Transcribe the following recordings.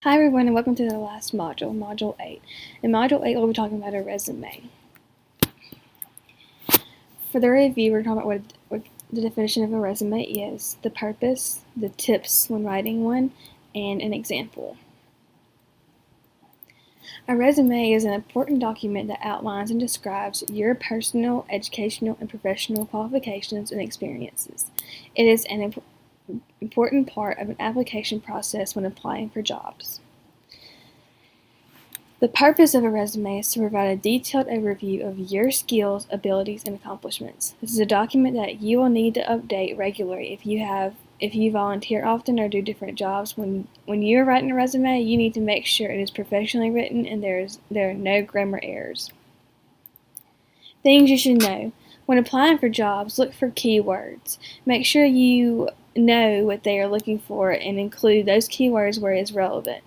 Hi everyone and welcome to the last module, Module 8. In Module 8 we'll be talking about a resume. For the review, we're talking about what the definition of a resume is, the purpose, the tips when writing one, and an example. A resume is an important document that outlines and describes your personal, educational, and professional qualifications and experiences. It is an important part of an application process when applying for jobs. The purpose of a resume is to provide a detailed overview of your skills, abilities, and accomplishments. This is a document that you will need to update regularly if you volunteer often or do different jobs. When you're writing a resume, you need to make sure it is professionally written and there are no grammar errors. Things you should know. When applying for jobs, look for keywords. Make sure you know what they are looking for and include those keywords where it is relevant.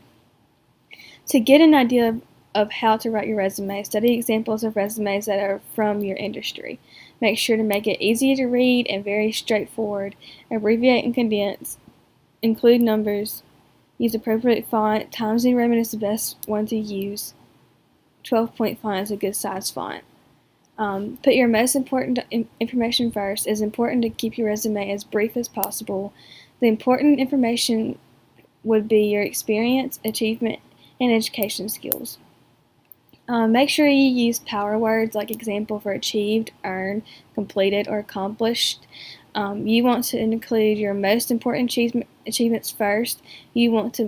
To get an idea of how to write your resume, study examples of resumes that are from your industry. Make sure to make it easy to read and very straightforward. Abbreviate and condense. Include numbers. Use appropriate font. Times New Roman is the best one to use. 12-point font is a good size font. Put your most important information first. It is important to keep your resume as brief as possible. The important information would be your experience, achievement, and education skills. Make sure you use power words like example for achieved, earned, completed, or accomplished. You want to include your most important achievements first. You want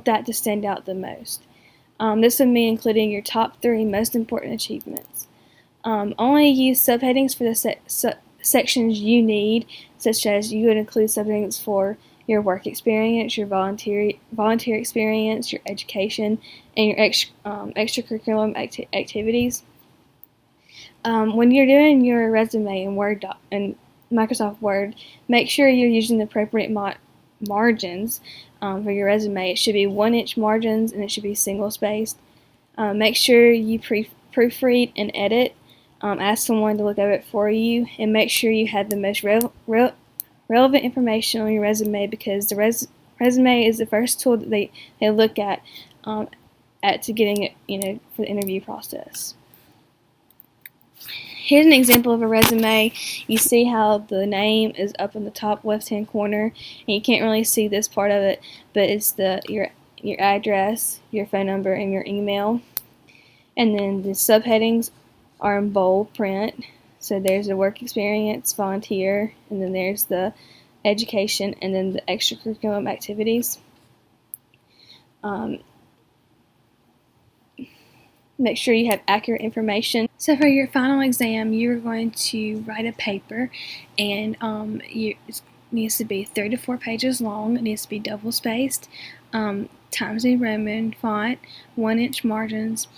that to stand out the most. This would mean including your top 3 most important achievements. Only use subheadings for the sections you need, such as you would include subheadings for your work experience, your volunteer experience, your education, and your extracurricular activities. When you're doing your resume in Microsoft Word, make sure you're using the appropriate margins for your resume. It should be 1-inch margins and it should be single spaced. Make sure you proofread and edit. Ask someone to look over it for you, and make sure you have the most relevant information on your resume, because the resume is the first tool that they look at to getting it, for the interview process. Here's an example of a resume. You see how the name is up in the top left-hand corner, and you can't really see this part of it, but it's your address, your phone number, and your email. And then the subheadings are in bold print. So there's the work experience, volunteer, and then there's the education, and then the extracurricular activities. Make sure you have accurate information. So for your final exam, you're going to write a paper, and it needs to be 3 to 4 pages long. It needs to be double spaced, Times New Roman font, 1-inch margins.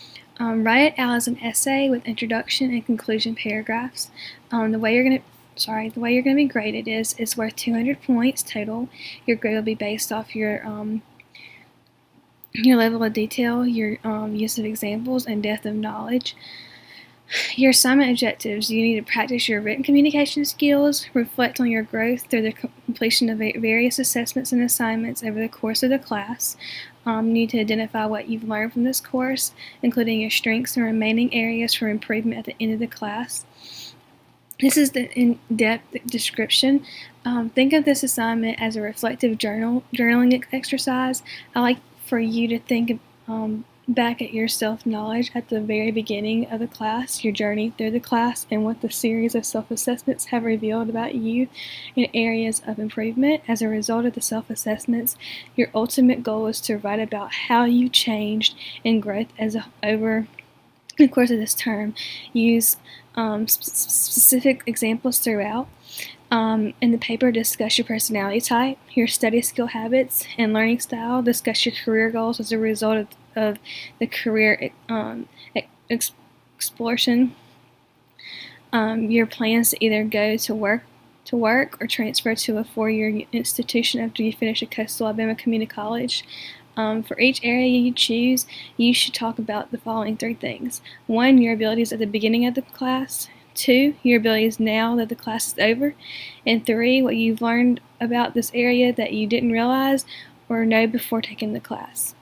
Write it out as an essay with introduction and conclusion paragraphs. The way you're going to be graded is worth 200 points total. Your grade will be based off your level of detail, your use of examples, and depth of knowledge. Your assignment objectives: you need to practice your written communication skills, reflect on your growth through the completion of various assessments and assignments over the course of the class. You need to identify what you've learned from this course, including your strengths and remaining areas for improvement at the end of the class. This is the in-depth description. Think of this assignment as a reflective journaling exercise. I like for you to think back at your self-knowledge at the very beginning of the class, your journey through the class, and what the series of self-assessments have revealed about you in areas of improvement. As a result of the self-assessments, your ultimate goal is to write about how you changed in growth over the course of this term. Use specific examples throughout. In the paper, discuss your personality type, your study skill habits, and learning style. Discuss your career goals as a result of the career exploration. Your plans to either go to work or transfer to a 4-year institution after you finish at Coastal Alabama Community College. For each area you choose, you should talk about the following 3 things. 1, your abilities at the beginning of the class. 2, your abilities now that the class is over. And 3, what you've learned about this area that you didn't realize or know before taking the class.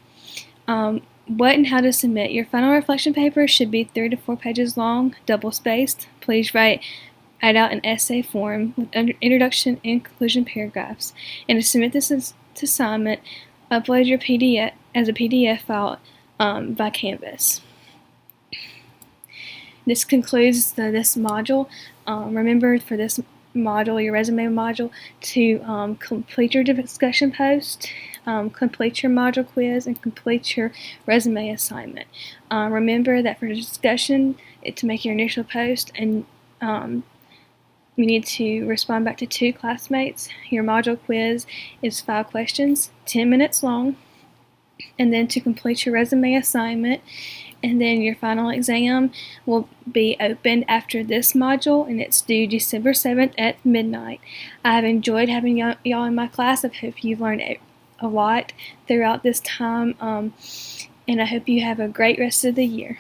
What and how to submit. Your final reflection paper should be 3 to 4 pages long, double-spaced. Please write out an essay form with introduction and conclusion paragraphs. And to submit this assignment, upload your PDF as a PDF file by Canvas. This concludes this module. Remember for this module, your resume module, to complete your discussion post, complete your module quiz, and complete your resume assignment. Remember that for discussion, to make your initial post, and you need to respond back to 2 classmates. Your module quiz is 5 questions, 10 minutes long. And then to complete your resume assignment, and then your final exam will be opened after this module, and it's due December 7th at midnight. I have enjoyed having y'all in my class. I hope you've learned a lot throughout this time, and I hope you have a great rest of the year.